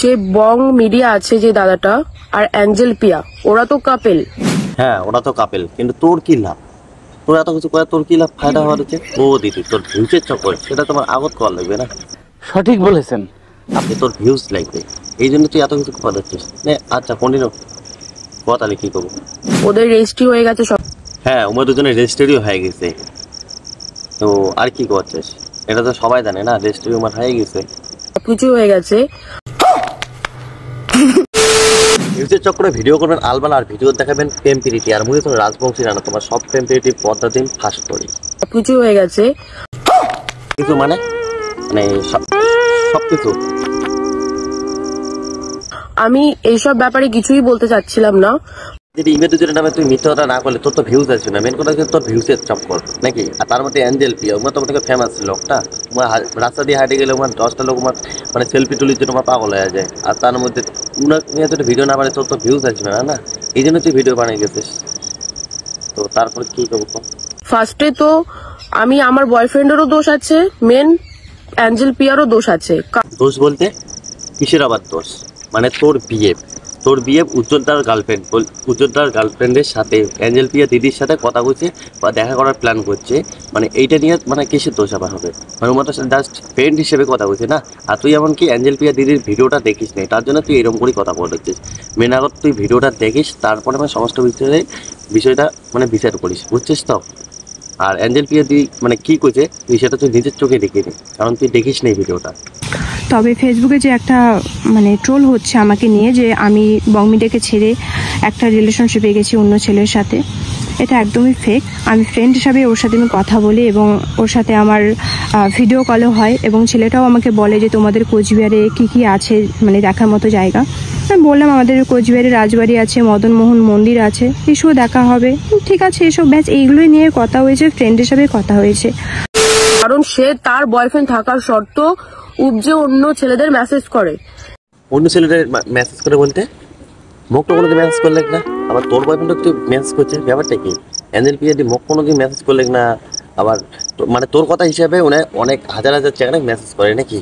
যে বং মিডিয়া আছে যে দাদাটা আর অ্যাঞ্জেল পিয়া ওরা তো কাপেল। হ্যাঁ ওরা তো কাপেল, কিন্তু তোর কি লাভ? তোর এত কিছু করে তোর কি লাভ? ফায়দা হওয়ার হচ্ছে ও দিদি তোর ভিউজের চক্কর, সেটা তোমার আগত করা লাগবে না? সঠিক বলেছেন আপনি, তোর ভিউজ লাগবে এই জন্য তুই এত কিছু কথা দিচ্ছিস। আচ্ছা কন্টিনিউ কথা, তাহলে কি করবো? ওদের রেজিস্ট্রি হয়ে গেছে সব। হ্যাঁ ওদের দুজনের রেজিস্ট্রিও হয়ে গেছে, তো আর কি করছিস? এটা তো সবাই জানে না, রেজিস্ট্রি আমার হয়ে গেছে, সবকিছু হয়ে গেছে। ভিউজের চক্করে ভিডিও করবেন আলবাল, আর ভিডিও দেখাবেন টেম্পিরিটি, আর মুখে তো রাজবংশী রানা তোমার সব টেম্পিরিটি পদ্মা দিন ফাঁস করি। সবকিছু হয়ে গেছে কিছু মানে মানে সবকিছু। আমি এইসব ব্যাপারে কিছুই বলতে চাচ্ছিলাম না। যদি ইমেজের নামে তুই মিথ্যা কথা না করলে তোর তো ভিউজ আসবে না। মেন কথা হচ্ছে তোর ভিউজের চক্কর নাকি? আর তার মধ্যে অ্যাঞ্জেল পিয়া ওমা তো তোমাকে ফেমাস লোকটা, রাস্তা দিয়ে হাঁটে গেলে ওমার 10টা লোক মানে সেলফি তুলির জন্য আমার পাগল হয়ে যায়। আর তার মধ্যে নিয়ে যদি ভিডিও না বানায় তোর তো ভিউজ আসবে না, না এই জন্য তুই ভিডিও বানিয়ে গেছিস। তো তারপর কি করবো? ফার্স্টে তো আমি আমার বয়ফ্রেন্ডেরও দোষ আছে, মেন অ্যাঞ্জেল পিয়ারও দোষ আছে। দোষ বলতে কিসের আবার দোষ? মানে তোর বিয়ে উজ্জ্বলদার গার্লফ্রেন্ডের সাথে অ্যাঞ্জেল পিয়া দিদির সাথে কথা বলছে বা দেখা করার প্ল্যান করছে, মানে এইটা নিয়ে মানে কিসের দোষ আবার হবে? মানে ওর জাস্ট ফ্রেন্ড হিসেবে কথা বলছে না। আর তুই এমনকি অ্যাঞ্জেল পিয়া দিদির ভিডিওটা দেখিস নেই, তার জন্য তুই এরকম করে কথা বলছিস। মেন আগত তুই ভিডিওটা দেখিস, তারপরে মানে সমস্ত বিষয়টা মানে বিচার করিস, বুঝছিস তো? আর অ্যাঞ্জেল পিয়া দিদি মানে কি করছে তুই সেটা তুই নিজের চোখে দেখিনি, কারণ তুই দেখিস নেই ভিডিওটা। তবে ফেসবুকে যে একটা মানে ট্রোল হচ্ছে আমাকে নিয়ে, যে আমি বংমিডিয়াকে ছেড়ে একটা রিলেশনশিপে গেছি অন্য ছেলের সাথে, এটা একদমই ফেক। আমি ফ্রেন্ড হিসাবে ওর সাথে আমি কথা বলি এবং ওর সাথে আমার ভিডিও কলও হয়, এবং ছেলেটাও আমাকে বলে যে তোমাদের কোচবিহারে কি কি আছে মানে দেখার মতো জায়গা। আমি বললাম আমাদের কোচবিহারে রাজবাড়ি আছে, মদনমোহন মন্দির আছে, এসব দেখা হবে। ঠিক আছে, এসব ব্যাচ এইগুলোই নিয়ে কথা হয়েছে, ফ্রেন্ড হিসাবে কথা হয়েছে। কারণ সে তার বয়ফ্রেন্ড থাকার শর্ত উপজে অন্য ছেলেদের মেসেজ করে। অন্য ছেলেদের মেসেজ করে বলতে মুখ কোনোদিন মেসেজ করলে না, আবার তোর বয়ফ্রেন্ড তুই মেসেজ করছিস, ব্যাপারটা কি? অ্যাঞ্জেল পিয়া মুখ কোনোদিন মেসেজ করলে না, আবার মানে তোর কথা হিসাবে উনি অনেক হাজার হাজার জায়গায় মেসেজ করে নাকি?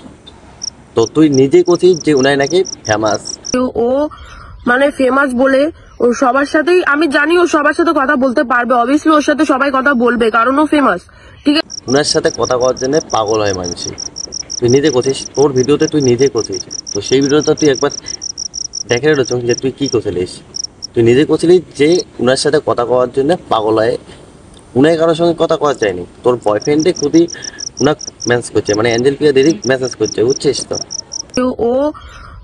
তো তুই নিজেই করছিস যে উনি নাকি ফেমাস। ও মানে ফেমাস বলে ও সবার সাথেই, আমি জানি ও সবার সাথে কথা বলতে পারবে, অবভিয়াসলি ওর সাথে সবাই কথা বলবে কারণ ও ফেমাস, ঠিক আছে? উনার সাথে কথা করার জন্য পাগল হয় মানুষ। তুই নিজে করছিস, তোর ভিডিওতে তুই নিজে করছিস, তো সেই ভিডিওটা তুই একবার দেখে রেখেছ যে তুই কি করছিলিস। তুই নিজে করছিলিস যে উনার সাথে কথা কওয়ার জন্য পাগল হয়, উনায় কারোর সঙ্গে কথা কওয়া যায়নি। তোর বয়ফ্রেন্ডে খুবই উনাক মেসেজ করছে, মানে অ্যাঞ্জেল পিয়া দিদি মেসেজ করছে, বুঝছিস তো? ও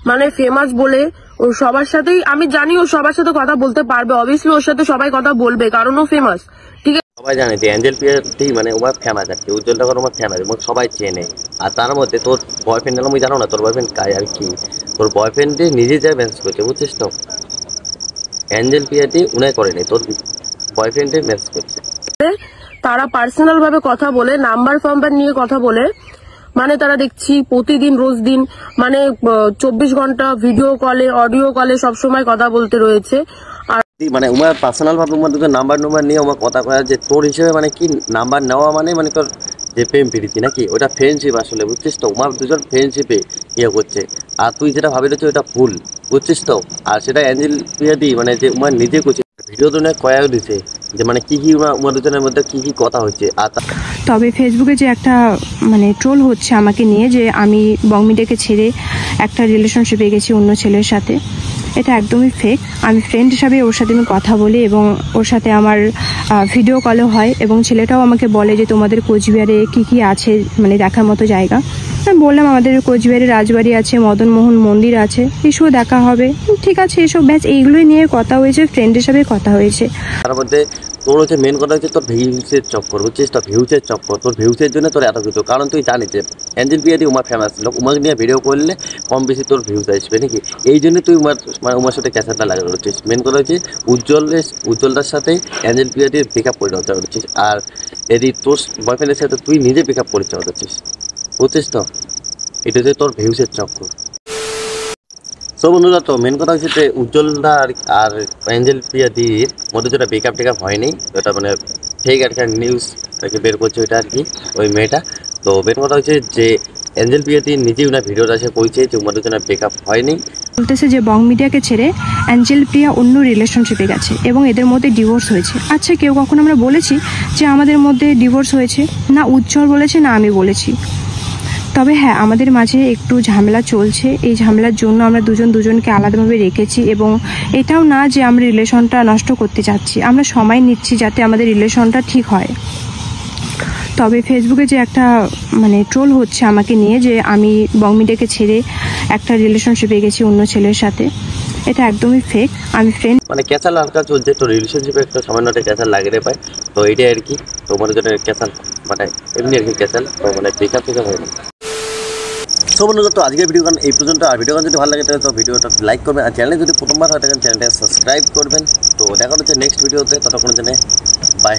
মানে ফেমাস বলে ও সবার সাথেই, আমি জানি ও সবার সাথে কথা বলতে পারবে, অবভিয়াসলি ওর সাথে সবাই কথা বলবে কারণ ও ফেমাস, ঠিক আছে? সবাই জানে যে অ্যাঞ্জেল পিয়াটি মানে ওর ফেমাস আর কি, উজ্জ্বল টাকার আমার ফেমাস এবং সবাই চেনে। আর তার মধ্যে তোর বয়ফ্রেন্ড আমি জানো না তোর বয়ফ্রেন্ড কায় আর কি, তোর বয়ফ্রেন্ডে নিজে যা মেসেজ করছে, বুঝছিস তো? অ্যাঞ্জেল পিয়াটি উনাই করেনি, তোর বয়ফ্রেন্ডে মেসেজ করছে। তারা পার্সোনাল ভাবে কথা বলে, নাম্বার ফাম্বার নিয়ে কথা বলে, মানে তারা দেখছি প্রতিদিন রোজ দিন মানে 24 ঘন্টা ভিডিও কলে অডিও কলে সবসময় কথা বলতে রয়েছে। আর মানে উমার পার্সোনাল ভাবে উমার দুটো নাম্বার নিয়ে আমার কথা কয়া, যে তোর হিসেবে মানে কি নাম্বার নেওয়া মানে তোর যে প্রেম প্রীতি নাকি, ওটা ফ্রেন্ডশিপ আসলে, বুঝছিস তো? উমার দুজন ফ্রেন্ডশিপে ইয়ে করছে, আর তুই যেটা ভাবি রয়েছে ওটা ভুল, বুঝছিস তো? আর সেটা অ্যাঞ্জেল পিয়াদি মানে যে উমার নিজে করছে, ভিডিও তো কয়াও দিছে যে মানে কি কি উমার দুজনের মধ্যে কি কি কথা হচ্ছে। আর তবে ফেসবুকে যে একটা মানে ট্রোল হচ্ছে আমাকে নিয়ে, যে আমি বংমিডিয়াকে ছেড়ে একটা রিলেশনশিপে গেছি অন্য ছেলের সাথে, এটা একদমই ফেক। আমি ফ্রেন্ড হিসাবে ওর সাথে আমি কথা বলি এবং ওর সাথে আমার ভিডিও কলও হয়, এবং ছেলেটাও আমাকে বলে যে তোমাদের কোচবিহারে কি কি আছে মানে দেখার মতো জায়গা। আমি বললাম আমাদের কোচবিহারে রাজবাড়ি আছে, মদনমোহন মন্দির আছে, এসব দেখা হবে। ঠিক আছে, এসব ব্যাচ এইগুলোই নিয়ে কথা হয়েছে, ফ্রেন্ড হিসাবে কথা হয়েছে। তার মধ্যে তোর হচ্ছে মেন কথা হচ্ছে তোর ভিউজের চক্কর, বুঝছিস তো? ভিউজের চক্কর, তোর ভিউজের জন্য তোর এত কিছু। কারণ তুই জানিস যে অ্যাঞ্জেল পিয়াদি উমার ফেমাস লোক, উমাকে নিয়ে ভিডিও করলে কম বেশি তোর ভিউজ আসবে নাকি, এই জন্য তুই উমার সাথে ক্যাসেটটা লাগানো হচ্ছিস। মেন কথা হচ্ছে উজ্জ্বলদার সাথে অ্যাঞ্জেল পিয়াদির পিকআপ করে নেওয়া হচ্ছিস, আর এদি তোর বয়ফ্রেন্ডের সাথে তুই নিজে পিকআপ করে চাওয়া হচ্ছিস, বুঝছিস তো? এটা হচ্ছে তোর ভিউজের চক্কর। সো বন্ধুরা, তো মেন কথা হচ্ছে যে উজ্জ্বলদা আর অ্যাঞ্জেল পিয়াদির মধ্যে যেটা ব্রেকআপ টেকআপ হয়নি, ওটা মানে ফেক আর কি নিউজ বের করছে ওইটা আর কি, ওই মেয়েটা। তো মেন কথা হচ্ছে যে এঞ্জেল প্রিয়াতি নিজেই ওনার ভিডিওটা এসে কইছে যে উমার দুজনের ব্রেকআপ হয়নি। বলতেছে যে বং মিডিয়াকে ছেড়ে অ্যাঞ্জেল প্রিয়া অন্য রিলেশনশিপে গেছে এবং এদের মধ্যে ডিভোর্স হয়েছে। আচ্ছা, কেউ কখনো আমরা বলেছি যে আমাদের মধ্যে ডিভোর্স হয়েছে? না উজ্জ্বল বলেছে, না আমি বলেছি। তবে হ্যাঁ, আমাদের মাঝে একটু ঝামেলা চলছে। এই ঝামেলার জন্য আমরা দুজনকে আলাদাভাবে রেখেছি এবং এটাও না যে আমরা রিলেশনটা নষ্ট করতে চাচ্ছি, আমরা সময় নিচ্ছি যাতে আমাদের রিলেশনটা ঠিক হয়। তবে ফেসবুকে যে একটা ট্রোল হচ্ছে আমাকে নিয়ে যে আমি বং মিডিয়াকে ছেড়ে একটা রিলেশনশিপে গেছি অন্য ছেলের সাথে, এটা একদমই ফেক। আমি ফ্রেন্ড ক্যাচাল হালকা চলছে, তো রিলেশনশিপে একটা সামান্য একটা ক্যাচাল লাগিয়ে পায়, তো এটাই আর কি। তো উমার দুজনের ক্যাচাল এমনি আর কি ক্যাচাল, তো ব্রেকআপ হয়নি। সো বন্ধুরা, তো আজকের ভিডিও এই পর্যন্ত। আর ভিডিও যদি ভালো লাগে তাহলে তো ভিডিওটা লাইক করবেন, আর চ্যানেলে যদি প্রথমবার হয় থাকেন চ্যানেলটাকে সাবস্ক্রাইব করবেন। তো দেখা হচ্ছে নেক্সট ভিডিওতে, ততক্ষণের জন্য বাই।